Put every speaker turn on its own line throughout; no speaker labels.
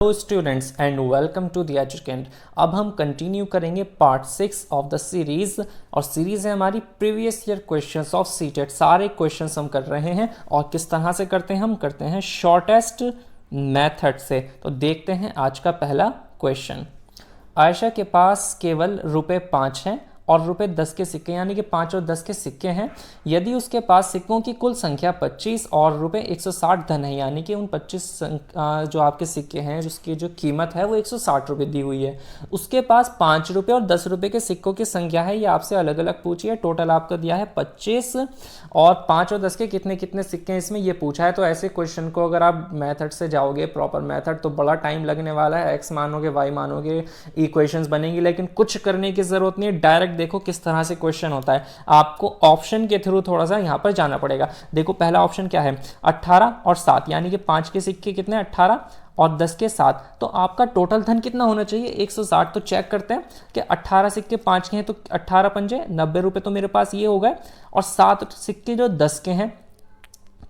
Hello students and welcome to the Edukent. अब हम continue करेंगे पार्ट 6 ऑफ द सीरीज और सीरीज है हमारी previous year questions of CTET. सारे क्वेश्चंस हम कर रहे हैं और किस तरह से करते हैं, हम करते हैं शॉर्टेस्ट मेथड से। तो देखते हैं आज का पहला क्वेश्चन। आयशा के पास केवल ₹5 हैं और ₹10 के सिक्के यानी कि 5 और 10 के सिक्के हैं। यदि उसके पास सिक्कों की कुल संख्या 25 और ₹160 धन है, यानी कि उन 25 जो आपके सिक्के हैं जिसकी जो कीमत है वो ₹160 दी हुई है। उसके पास ₹5 और ₹10 के सिक्कों की संख्या है, ये आपसे अलग अलग पूछी है। टोटल आपको दिया है 25 और 5 और 10 के कितने कितने सिक्के हैं इसमें ये पूछा है। तो ऐसे क्वेश्चन को अगर आप मेथड से जाओगे, प्रॉपर मेथड, तो बड़ा टाइम लगने वाला है। एक्स मानोगे, वाई मानोगे, इक्वेशंस बनेंगी, लेकिन कुछ करने की जरूरत नहीं है। डायरेक्ट देखो किस तरह से क्वेश्चन होता है। आपको ऑप्शन के थ्रू थोड़ा सा यहां पर जाना पड़ेगा। देखो पहला ऑप्शन क्या है, 18 और 7, यानी कि 5 के सिक्के कितने, 18 और 10 के 7। तो आपका टोटल धन कितना होना चाहिए, 160। तो चेक करते हैं कि 18 सिक्के 5 के हैं तो 18 पंजे ₹90 तो मेरे पास ये हो गए, और 7 सिक्के जो 10 के हैं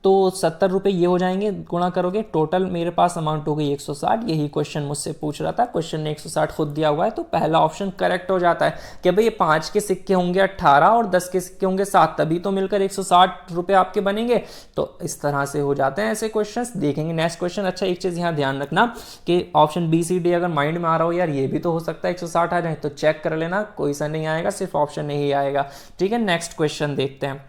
तो ₹70 ये हो जाएंगे। गुणा करोगे, टोटल मेरे पास अमाउंट हो गई 160। यही क्वेश्चन मुझसे पूछ रहा था, क्वेश्चन ने 160 खुद दिया हुआ है, तो पहला ऑप्शन करेक्ट हो जाता है कि भाई ये 5 के सिक्के होंगे 18 और 10 के सिक्के होंगे 7, तभी तो मिलकर ₹160 आपके बनेंगे। तो इस तरह से हो जाते हैं ऐसे क्वेश्चन। देखेंगे नेक्स्ट क्वेश्चन। अच्छा, एक चीज यहाँ ध्यान रखना कि ऑप्शन बी सी डी अगर माइंड में आ रहा हो यार ये भी तो हो सकता है 160 आ जाए, तो चेक कर लेना, कोई सा नहीं आएगा, सिर्फ ऑप्शन नहीं आएगा। ठीक है, नेक्स्ट क्वेश्चन देखते हैं।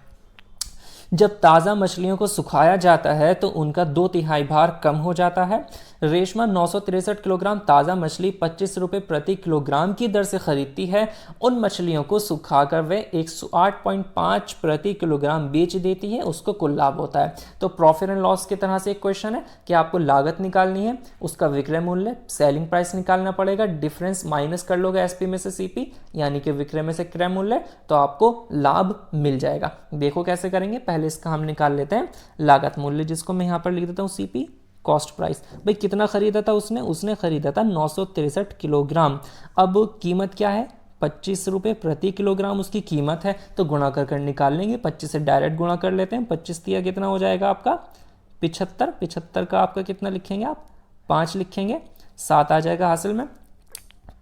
जब ताज़ा मछलियों को सुखाया जाता है तो उनका 2/3 भार कम हो जाता है। रेशमा 963 किलोग्राम ताज़ा मछली ₹25 प्रति किलोग्राम की दर से खरीदती है। उन मछलियों को सुखाकर वे 108.5 प्रति किलोग्राम बेच देती है, उसको कुल लाभ होता है। तो प्रॉफिट एंड लॉस की तरह से एक क्वेश्चन है कि आपको लागत निकालनी है, उसका विक्रय मूल्य, सेलिंग प्राइस निकालना पड़ेगा, डिफरेंस माइनस कर लोगे एसपी में से सीपी यानी कि विक्रय में से क्रय मूल्य, तो आपको लाभ मिल जाएगा। देखो कैसे करेंगे। पहले इसका हम निकाल लेते हैं लागत मूल्य, जिसको मैं यहां पर लिख देता हूं सीपी, कॉस्ट प्राइस। भाई कितना खरीदा था उसने खरीदा था 963 किलोग्राम। अब कीमत क्या है, ₹25 प्रति किलोग्राम उसकी कीमत है, तो गुणा कर निकाल लेंगे। 25 से डायरेक्ट गुणा कर लेते हैं। 25 दिया कितना हो जाएगा आपका 75। 75 का आपका कितना लिखेंगे आप, 5 लिखेंगे, 7 आ जाएगा हासिल में।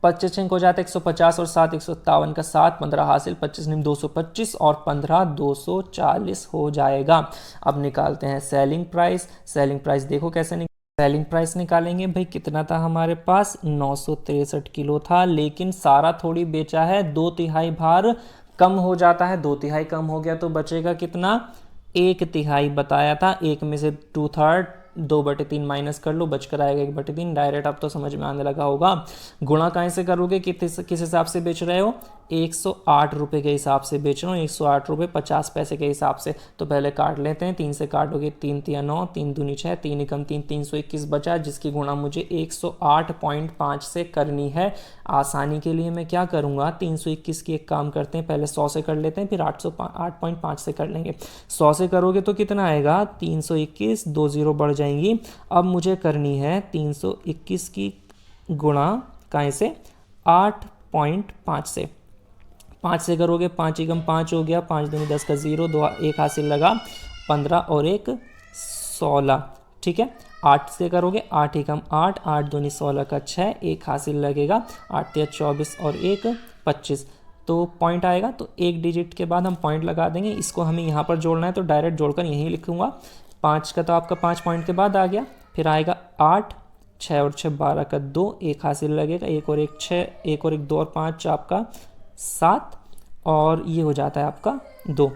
25 अंक हो जाता है 150 और 7 157 का 7, 15 हासिल, 25 निम 225 और 15 240 हो जाएगा। अब निकालते हैं सेलिंग प्राइस। सेलिंग प्राइस देखो कैसे सेलिंग प्राइस निकालेंगे। भाई कितना था हमारे पास, 963 किलो था, लेकिन सारा थोड़ी बेचा है, 2/3 भार कम हो जाता है। 2/3 कम हो गया तो बचेगा कितना, 1/3 बताया था, एक में से 2/3, 2/3 माइनस कर लो, बचकर आएगा 1/3। डायरेक्ट अब तो समझ में आने लगा होगा। गुणा कहाँ से करोगे, किस हिसाब से बेच रहे हो, ₹108 के हिसाब से बेच रहा हूँ, ₹108.50 के हिसाब से। तो पहले काट लेते हैं, 3 से काटोगे 3 तिया 9, 3 दूनी 6, 3 एकम 3, 321 बचा, जिसकी गुणा मुझे 108.5 से करनी है। आसानी के लिए मैं क्या करूँगा, 321 की एक काम करते हैं, पहले 100 से कर लेते हैं, फिर 808.5 से कर लेंगे। 100 से करोगे तो कितना आएगा, 321, 2 0 बढ़ जाएंगी। अब मुझे करनी है 321 की गुणा कहाँ से, 8.5 से। 5 से करोगे, 5 एकम 5 हो गया, 5 दूनी 10 का 0, 2 1 हासिल लगा, 15 और 1 16। ठीक है, 8 से करोगे, 8 एकम 8, 8 दूनी 16 का 6, 1 हासिल लगेगा, 8 या 24 और 1 25, तो पॉइंट आएगा। तो एक डिजिट के बाद हम पॉइंट लगा देंगे। इसको हमें यहाँ पर जोड़ना है तो डायरेक्ट जोड़कर यहीं लिखूंगा। 5 का तो आपका 5 पॉइंट के बाद आ गया, फिर आएगा 8, 6 और 6 12 का 2, 1 हासिल लगेगा, 1 और 1 6, 1 और 1 2 और 5 आपका 7, और ये हो जाता है आपका 2।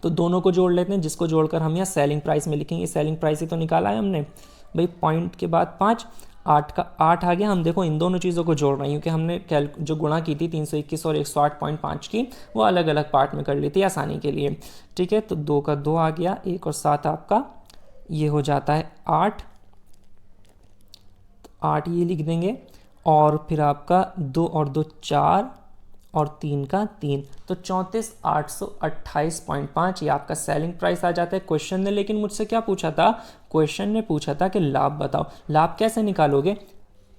तो दोनों को जोड़ लेते हैं, जिसको जोड़कर हम यहाँ सेलिंग प्राइस में लिखेंगे। सेलिंग प्राइस ही तो निकाला है हमने भाई, पॉइंट के बाद 5, 8 का 8 आ गया। हम देखो इन दोनों चीज़ों को जोड़ रहे हैं क्योंकि हमने जो गुणा की थी 321 और 108.5 की, वो अलग अलग पार्ट में कर ली थी आसानी के लिए। ठीक है, तो 2 का 2 आ गया, 1 और 7 आपका ये हो जाता है 8, 8 ये लिख देंगे, और फिर आपका 2 और 2 4 और 3 का 3, तो 34,828.5 ये आपका सेलिंग प्राइस आ जाता है। क्वेश्चन ने लेकिन मुझसे क्या पूछा था, क्वेश्चन ने पूछा था कि लाभ बताओ। लाभ कैसे निकालोगे,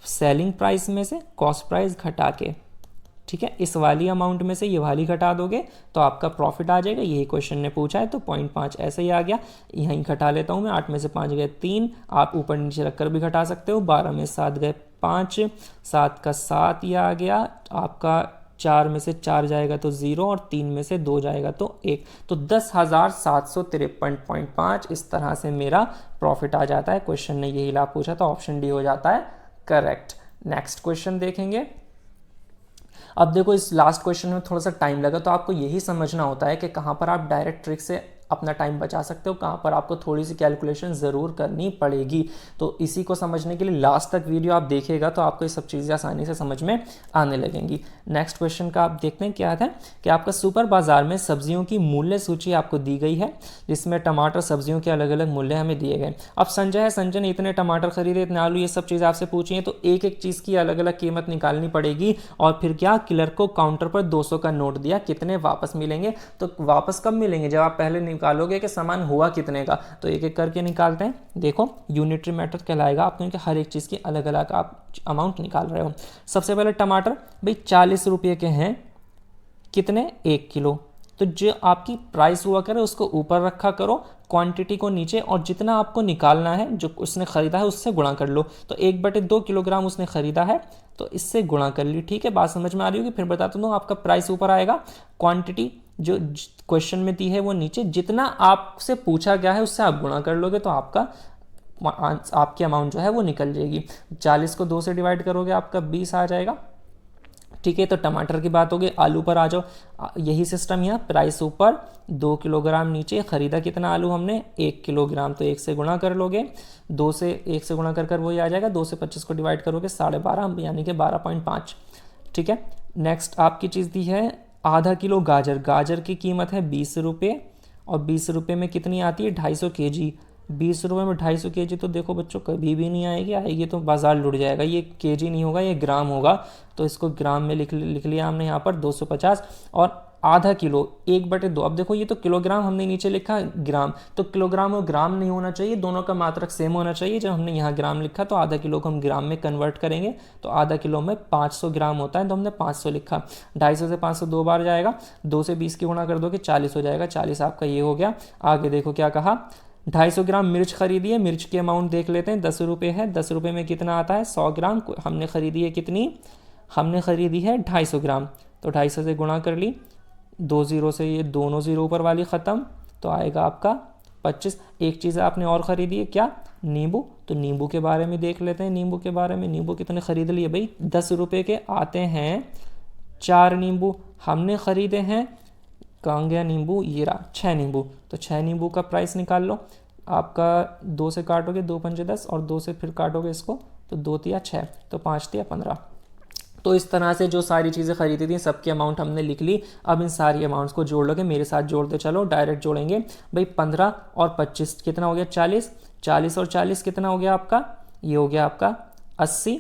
सेलिंग प्राइस में से कॉस्ट प्राइस घटा के। ठीक है, इस वाली अमाउंट में से ये वाली घटा दोगे तो आपका प्रॉफिट आ जाएगा। यही क्वेश्चन ने पूछा है, तो 0.5 ऐसे ही आ गया। यहीं घटा लेता हूँ मैं, 8 में से 5 गए 3, आप ऊपर नीचे रखकर भी घटा सकते हो। 12 में 7 गए 5, 7 का 7 ये आ गया आपका। 4 में से 4 जाएगा तो 0 और 3 में से 2 जाएगा तो 1, तो 10,753.5 इस तरह से मेरा प्रॉफिट आ जाता है। क्वेश्चन ने यही लाभ पूछा तो ऑप्शन डी हो जाता है करेक्ट। नेक्स्ट क्वेश्चन देखेंगे। अब देखो इस लास्ट क्वेश्चन में थोड़ा सा टाइम लगा, तो आपको यही समझना होता है कि कहाँ पर आप डायरेक्ट ट्रिक से अपना टाइम बचा सकते हो, कहाँ पर आपको थोड़ी सी कैलकुलेशन ज़रूर करनी पड़ेगी। तो इसी को समझने के लिए लास्ट तक वीडियो आप देखिएगा तो आपको ये सब चीज़ें आसानी से समझ में आने लगेंगी। नेक्स्ट क्वेश्चन का आप देखते हैं क्या है कि आपका सुपर बाजार में सब्जियों की मूल्य सूची आपको दी गई है, जिसमें टमाटर सब्जियों के अलग अलग मूल्य हमें दिए गए। अब संजय है, संजय ने इतने टमाटर खरीदे, इतने आलू, ये सब चीज़ आपसे पूछी है, तो एक एक चीज़ की अलग अलग कीमत निकालनी पड़ेगी। और फिर क्या, क्लर्क को काउंटर पर 200 का नोट दिया, कितने वापस मिलेंगे। तो वापस कब मिलेंगे, जब आप पहले निकालोगे कि सामान हुआ कितने का। तो एक एक करके निकालते हैं। देखो यूनिटरी मेथड कहलाएगा आप, क्योंकि हर एक चीज़ की अलग अलग आप अमाउंट निकाल रहे हो। सबसे पहले टमाटर भाई 40 रुपये के हैं, कितने, 1 किलो। तो जो आपकी प्राइस हुआ करे उसको ऊपर रखा करो, क्वांटिटी को नीचे, और जितना आपको निकालना है जो उसने ख़रीदा है उससे गुणा कर लो। तो 1/2 किलोग्राम उसने ख़रीदा है तो इससे गुणा कर ली। ठीक है, बात समझ में आ रही होगी। फिर बताता हूँ, आपका प्राइस ऊपर आएगा, क्वांटिटी जो क्वेश्चन में दी है वो नीचे, जितना आपसे पूछा गया है उससे आप गुणा कर लोगे तो आपकी अमाउंट जो है वो निकल जाएगी। 40 को 2 से डिवाइड करोगे आपका 20 आ जाएगा। ठीक है, तो टमाटर की बात होगी। आलू पर आ जाओ, यही सिस्टम यहाँ, प्राइस ऊपर 2 किलोग्राम नीचे। खरीदा कितना आलू हमने, 1 किलोग्राम, तो 1 से गुणा कर लोगे, 2 से 1 से गुणा कर वही आ जाएगा। 2 से 25 को डिवाइड करोगे 12.5 यानी कि 12.5। ठीक है, नेक्स्ट आपकी चीज़ दी है आधा किलो गाजर। गाजर की कीमत है 20 रुपये, और 20 रुपये में कितनी आती है, 250 kg। 20 रुपये में 250 kg तो देखो बच्चोों कभी भी नहीं आएगी, आएगी तो बाजार लुट जाएगा। ये kg नहीं होगा, ये ग्राम होगा, तो इसको ग्राम में लिख लिया हमने यहाँ पर 250। और आधा किलो 1/2, अब देखो ये तो किलोग्राम हमने नीचे लिखा ग्राम, तो किलोग्राम और ग्राम नहीं होना चाहिए, दोनों का मात्रक सेम होना चाहिए। जब हमने यहाँ ग्राम लिखा तो आधा किलो को हम ग्राम में कन्वर्ट करेंगे, तो आधा किलो में 500 ग्राम होता है, तो हमने 500 लिखा। 250 से 500 2 बार जाएगा, 2 से 20 की गुणा कर दोगे 40 हो जाएगा। 40 आपका ये हो गया। आगे देखो क्या कहा, 250 ग्राम मिर्च खरीदी है। मिर्च की अमाउंट देख लेते हैं, 10 रुपये है। 10 रुपये में कितना आता है, 100 ग्राम हमने खरीदी है। कितनी हमने खरीदी है, 250 ग्राम, तो 250 से गुणा कर ली, 2 0 से ये दोनों 0 ऊपर वाली ख़त्म, तो आएगा आपका 25। एक चीज़ आपने और ख़रीदी है, क्या, नींबू। तो नींबू के बारे में देख लेते हैं। नींबू के बारे में, नींबू कितने ख़रीद लिए भाई, 10 रुपये के आते हैं 4 नींबू। हमने ख़रीदे हैं, कहाँ गया नींबू, ये रहा, 6 नींबू। तो 6 नींबू का प्राइस निकाल लो। आपका 2 से काटोगे 2 पंजे 10, और 2 से फिर काटोगे इसको तो 2 तिया 6, तो 5 तिया 15। तो इस तरह से जो सारी चीज़ें खरीदी थी सबकी अमाउंट हमने लिख ली। अब इन सारी अमाउंट्स को जोड़ लोगे, मेरे साथ जोड़ते चलो, डायरेक्ट जोड़ेंगे भाई। 15 और 25 कितना हो गया, 40। 40 और 40 कितना हो गया आपका, ये हो गया आपका 80।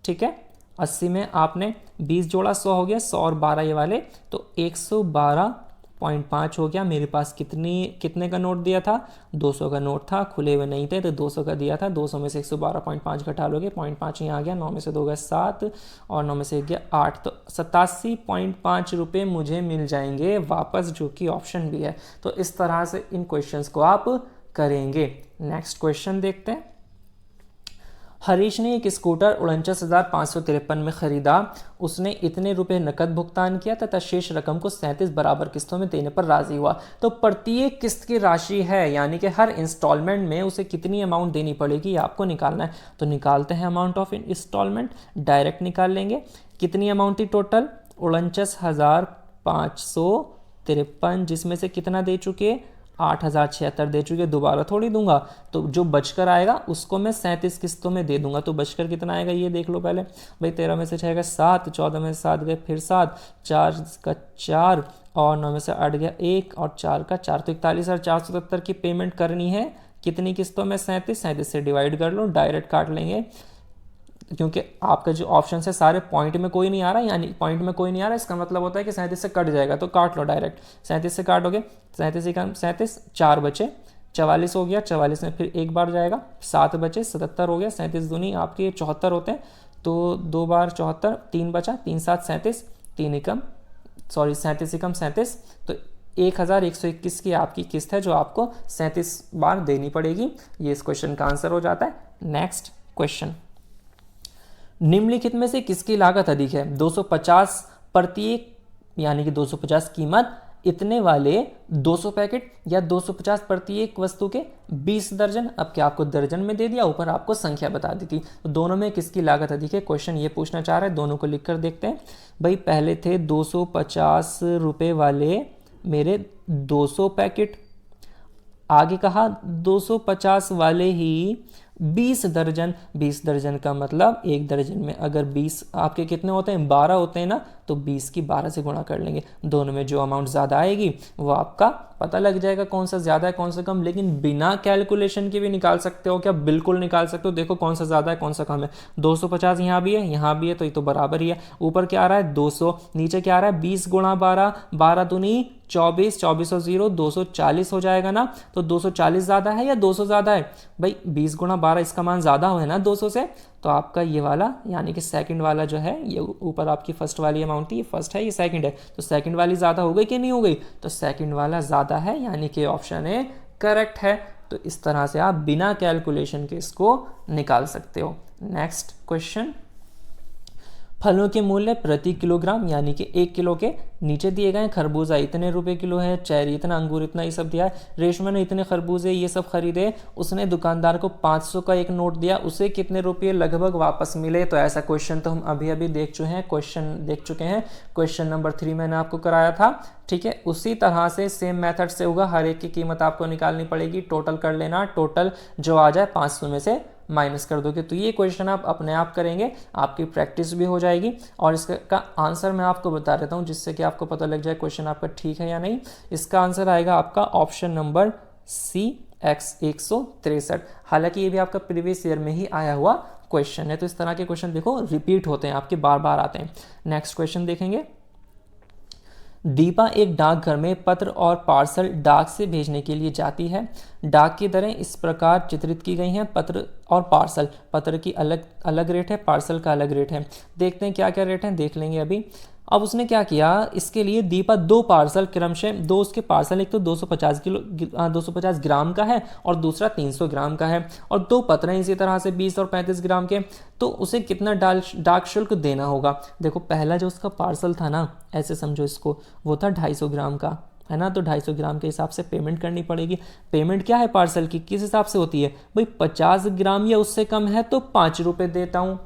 ठीक है, 80 में आपने 20 जोड़ा, 100 हो गया। 100 और 12 ये वाले, तो 112.5 हो गया। मेरे पास कितने का नोट दिया था, 200 का नोट था, खुले हुए नहीं थे, तो 200 का दिया था। 200 में से 112.5 घटा लोगे, 0.5 यहाँ आ गया। 9 में से 2 गया 7, और 9 में से 1 गया 8, तो 87.5 रुपये मुझे मिल जाएंगे वापस, जो कि ऑप्शन भी है। तो इस तरह से इन क्वेश्चंस को आप करेंगे। नेक्स्ट क्वेश्चन देखते हैं। हरीश ने एक स्कूटर 49,553 में खरीदा। उसने इतने रुपए नकद भुगतान किया तथा शेष रकम को 37 बराबर किस्तों में देने पर राजी हुआ। तो प्रत्येक किस्त की राशि है, यानी कि हर इंस्टॉलमेंट में उसे कितनी अमाउंट देनी पड़ेगी आपको निकालना है। तो निकालते हैं अमाउंट ऑफ इंस्टॉलमेंट, डायरेक्ट निकाल लेंगे। कितनी अमाउंट थी टोटल, 49,553, जिसमें से कितना दे चुके, 8,076 दे चुके। दोबारा थोड़ी दूंगा, तो जो बचकर आएगा उसको मैं 37 किस्तों में दे दूंगा। तो बचकर कितना आएगा ये देख लो पहले भाई। 13 में से 6 गए 7, 14 में से 7 गए फिर 7, 4 का 4, और 9 में से 8 गया 1, और 4 का 4, तो 41,477 की पेमेंट करनी है। कितनी किस्तों में, 37 से डिवाइड कर लो, डायरेक्ट काट लेंगे, क्योंकि आपका जो ऑप्शन है सारे पॉइंट में कोई नहीं आ रहा, यानी पॉइंट में कोई नहीं आ रहा, इसका मतलब होता है कि 37 से कट जाएगा, तो काट लो डायरेक्ट। 37 से काटोगे, 37 4 बचे, 44 हो गया। 44 में फिर एक बार जाएगा, 7 बचे, 77 हो गया। 37 दूनी आपके 74 होते हैं, तो 2 बार 74, 3 बचा, 3 7 37, 3 एकम 37 एकम 37, तो 1121 की आपकी किस्त है जो आपको 37 बार देनी पड़ेगी। ये इस क्वेश्चन का आंसर हो जाता है। नेक्स्ट क्वेश्चन, निम्नलिखित में से किसकी लागत अधिक है? 250 प्रत्येक यानी कि 250 कीमत इतने वाले 200 पैकेट या 250 प्रत्येक वस्तु के 20 दर्जन। अब क्या आपको दर्जन में दे दिया, ऊपर आपको संख्या बता दी थी, तो दोनों में किसकी लागत अधिक है? क्वेश्चन ये पूछना चाह रहा है, दोनों को लिखकर देखते हैं। भाई पहले थे 250 रुपये वाले मेरे 200 पैकेट, आगे कहा 250 वाले ही 20 दर्जन। 20 दर्जन का मतलब एक दर्जन में अगर 20 आपके कितने होते हैं? 12 होते हैं ना, तो 20 की 12 से गुणा कर लेंगे। दोनों में जो अमाउंट ज़्यादा आएगी वो आपका पता लग जाएगा कौन सा ज़्यादा है कौन सा कम। लेकिन बिना कैलकुलेशन के भी निकाल सकते हो क्या? बिल्कुल निकाल सकते हो। देखो कौन सा ज़्यादा है कौन सा कम है। 250 यहाँ भी है यहाँ भी है, तो ये तो बराबर ही है। ऊपर क्या आ रहा है? 200, नीचे क्या आ रहा है? 20 गुणा 12, 12 दूनी 24, 24 और 0 240 हो जाएगा ना। तो 240 ज़्यादा है या 200 ज़्यादा है? भाई 20 गुणा 12 इसका मान ज़्यादा है ना 200 से, तो आपका ये वाला यानी कि सेकंड वाला जो है, ये ऊपर आपकी फर्स्ट वाली अमाउंट थी, ये फर्स्ट है ये सेकंड है, तो सेकंड वाली ज़्यादा हो गई कि नहीं हो गई? तो सेकंड वाला ज़्यादा है, यानी कि ऑप्शन ए करेक्ट है। तो इस तरह से आप बिना कैलकुलेशन के इसको निकाल सकते हो। नेक्स्ट क्वेश्चन, फलों के मूल्य प्रति किलोग्राम यानी कि 1 किलो के नीचे दिए गए। खरबूजा इतने रुपए किलो है, चेरी इतना, अंगूर इतना, ये सब दिया है। रेशमा ने इतने खरबूजे ये सब खरीदे, उसने दुकानदार को 500 का एक नोट दिया, उसे कितने रुपये लगभग वापस मिले? तो ऐसा क्वेश्चन तो हम अभी अभी देख चुके हैं। क्वेश्चन नंबर 3 मैंने आपको कराया था, ठीक है। उसी तरह से सेम मेथड से होगा, हर एक की कीमत आपको निकालनी पड़ेगी, टोटल कर लेना, टोटल जो आ जाए 500 में से माइनस कर दोगे। तो ये क्वेश्चन आप अपने आप करेंगे, आपकी प्रैक्टिस भी हो जाएगी। और इसका आंसर मैं आपको बता देता हूँ जिससे कि आपको पता लग जाए क्वेश्चन आपका ठीक है या नहीं। इसका आंसर आएगा आपका ऑप्शन नंबर सी, x 163। हालांकि ये भी आपका प्रीवियस ईयर में ही आया हुआ क्वेश्चन है। तो इस तरह के क्वेश्चन देखो रिपीट होते हैं, आपके बार बार आते हैं। नेक्स्ट क्वेश्चन देखेंगे, दीपा एक डाकघर में पत्र और पार्सल डाक से भेजने के लिए जाती है। डाक की दरें इस प्रकार चित्रित की गई हैं, पत्र और पार्सल। पत्र की अलग अलग रेट है, पार्सल का अलग रेट है। देखते हैं क्या क्या रेट है, देख लेंगे अभी। अब उसने क्या किया, इसके लिए दीपा 2 पार्सल क्रमशः, 2 उसके पार्सल, एक तो 250 ग्राम का है और दूसरा 300 ग्राम का है, और 2 पत्र हैं इसी तरह से 20 और 35 ग्राम के। तो उसे कितना डाक शुल्क देना होगा? देखो पहला जो उसका पार्सल था ना, ऐसे समझो इसको, वो था 250 ग्राम का, है ना। तो 250 ग्राम के हिसाब से पेमेंट करनी पड़ेगी। पेमेंट क्या है पार्सल की, किस हिसाब से होती है भाई? 50 ग्राम या उससे कम है तो 5 रुपये देता हूँ,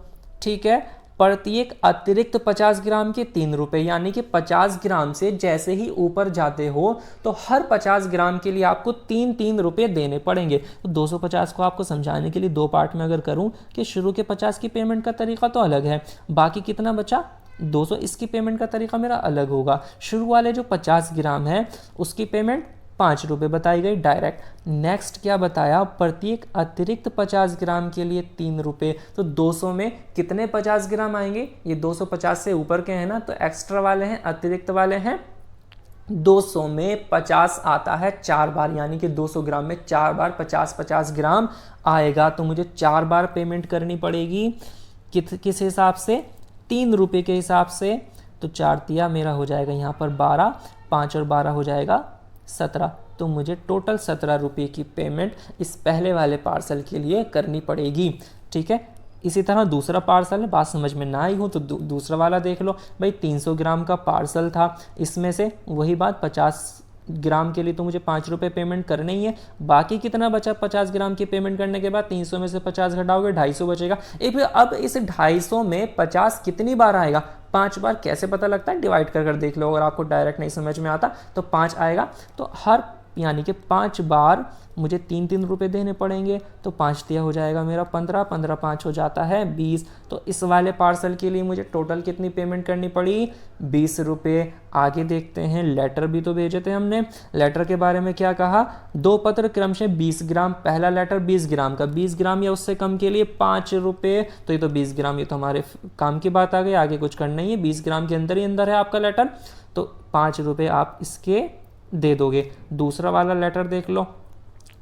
ठीक है। प्रत्येक अतिरिक्त 50 ग्राम के 3 रुपये, यानी कि 50 ग्राम से जैसे ही ऊपर जाते हो तो हर 50 ग्राम के लिए आपको 3-3 रुपये देने पड़ेंगे। तो 250 को आपको समझाने के लिए 2 पार्ट में अगर करूं कि शुरू के 50 की पेमेंट का तरीका तो अलग है, बाकी कितना बचा 200, इसकी पेमेंट का तरीका मेरा अलग होगा। शुरू वाले जो 50 ग्राम है उसकी पेमेंट 5 रुपये बताई गई डायरेक्ट। नेक्स्ट क्या बताया, प्रत्येक अतिरिक्त 50 ग्राम के लिए 3 रुपये। तो 200 में कितने 50 ग्राम आएंगे? ये 250 से ऊपर के हैं ना, तो एक्स्ट्रा वाले हैं, अतिरिक्त वाले हैं। 200 में 50 आता है 4 बार, यानी कि 200 ग्राम में 4 बार 50-50 ग्राम आएगा। तो मुझे 4 बार पेमेंट करनी पड़ेगी। किस हिसाब से? 3 रुपये के हिसाब से। तो 4 तिया मेरा हो जाएगा यहाँ पर 12, 5 और 12 हो जाएगा 17। तो मुझे टोटल 17 रुपये की पेमेंट इस पहले वाले पार्सल के लिए करनी पड़ेगी, ठीक है। इसी तरह दूसरा पार्सल है, बात समझ में ना आई हो तो दूसरा वाला देख लो। भाई 300 ग्राम का पार्सल था, इसमें से वही बात 50 ग्राम के लिए तो मुझे 5 रुपये पेमेंट करने ही है। बाकी कितना बचा 50 ग्राम की पेमेंट करने के बाद? 300 में से 50 घटाओगे 250 बचेगा। अब इस 250 में 50 कितनी बार आएगा? 5 बार। कैसे पता लगता है? डिवाइड कर देख लो, अगर आपको डायरेक्ट नहीं समझ में आता तो 5 आएगा। तो हर यानी कि 5 बार मुझे 3-3 रुपये देने पड़ेंगे। तो 5 दिया हो जाएगा मेरा 15, 15 5 हो जाता है 20। तो इस वाले पार्सल के लिए मुझे टोटल कितनी पेमेंट करनी पड़ी? 20 रुपये। आगे देखते हैं, लेटर भी तो भेजे थे हमने। लेटर के बारे में क्या कहा? 2 पत्र क्रमशः 20 ग्राम, पहला लेटर 20 ग्राम का, 20 ग्राम या उससे कम के लिए 5 रुपये। तो ये तो 20 ग्राम, ये तो हमारे काम की बात आ गई, आगे कुछ करना ही है। 20 ग्राम के अंदर ही अंदर है आपका लेटर, तो 5 रुपये आप इसके दे दोगे। दूसरा वाला लेटर देख लो,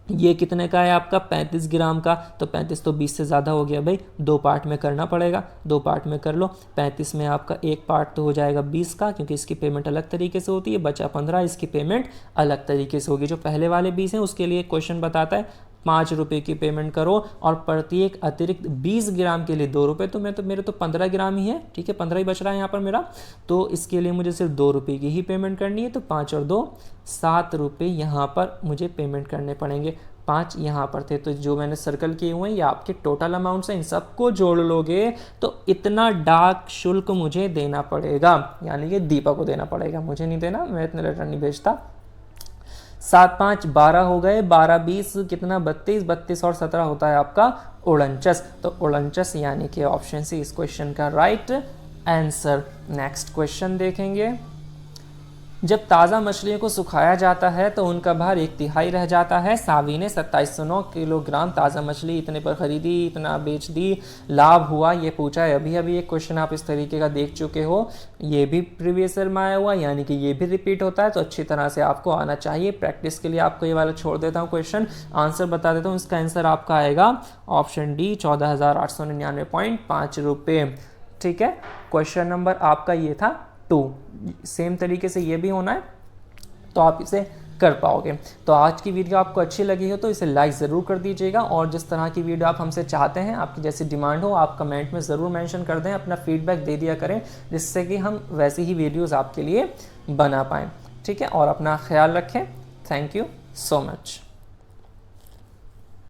ये कितने का है आपका 35 ग्राम का, तो 35 तो 20 से ज़्यादा हो गया भाई, 2 पार्ट में करना पड़ेगा, 2 पार्ट में कर लो। 35 में आपका एक पार्ट तो हो जाएगा 20 का, क्योंकि इसकी पेमेंट अलग तरीके से होती है, बचा 15, इसकी पेमेंट अलग तरीके से होगी। जो पहले वाले 20 हैं उसके लिए क्वेश्चन बताता है 5 रुपये की पेमेंट करो और प्रत्येक अतिरिक्त 20 ग्राम के लिए 2 रुपये, तो मेरे तो 15 ग्राम ही है, ठीक है, 15 ही बच रहा है यहाँ पर मेरा, तो इसके लिए मुझे सिर्फ 2 रुपये की ही पेमेंट करनी है। तो 5 और 2 7 रुपये यहाँ पर मुझे पेमेंट करने पड़ेंगे। 5 यहाँ पर थे, तो जो मैंने सर्कल किए हुए हैं ये आपके टोटल अमाउंट्स हैं, इन सबको जोड़ लोगे तो इतना डाक शुल्क मुझे देना पड़ेगा, यानी कि दीपक को देना पड़ेगा, मुझे नहीं देना, मैं इतने लेटर नहीं भेजता। 7 5 12 हो गए, 12 20 कितना 32, 32 और 17 होता है आपका 49, तो 49 यानी कि ऑप्शन सी इस क्वेश्चन का राइट आंसर। नेक्स्ट क्वेश्चन देखेंगे। जब ताज़ा मछलियों को सुखाया जाता है तो उनका भार 1/3 रह जाता है। सावी ने 2709 किलोग्राम ताज़ा मछली इतने पर खरीदी, इतना बेच दी, लाभ हुआ, ये पूछा है। अभी अभी एक क्वेश्चन आप इस तरीके का देख चुके हो, ये भी प्रीवियस ईयर में आया हुआ, यानी कि ये भी रिपीट होता है, तो अच्छी तरह से आपको आना चाहिए। प्रैक्टिस के लिए आपको ये वाला छोड़ देता हूँ क्वेश्चन, आंसर बता देता हूँ। इसका आंसर आपका आएगा ऑप्शन डी 14,899.5 रुपये, ठीक है। क्वेश्चन नंबर आपका ये था 2, सेम तरीके से ये भी होना है, तो आप इसे कर पाओगे। तो आज की वीडियो आपको अच्छी लगी हो तो इसे लाइक ज़रूर कर दीजिएगा, और जिस तरह की वीडियो आप हमसे चाहते हैं, आपकी जैसी डिमांड हो, आप कमेंट में ज़रूर मेंशन कर दें, अपना फीडबैक दे दिया करें, जिससे कि हम वैसी ही वीडियोज़ आपके लिए बना पाएँ, ठीक है। और अपना ख्याल रखें। Thank you so much.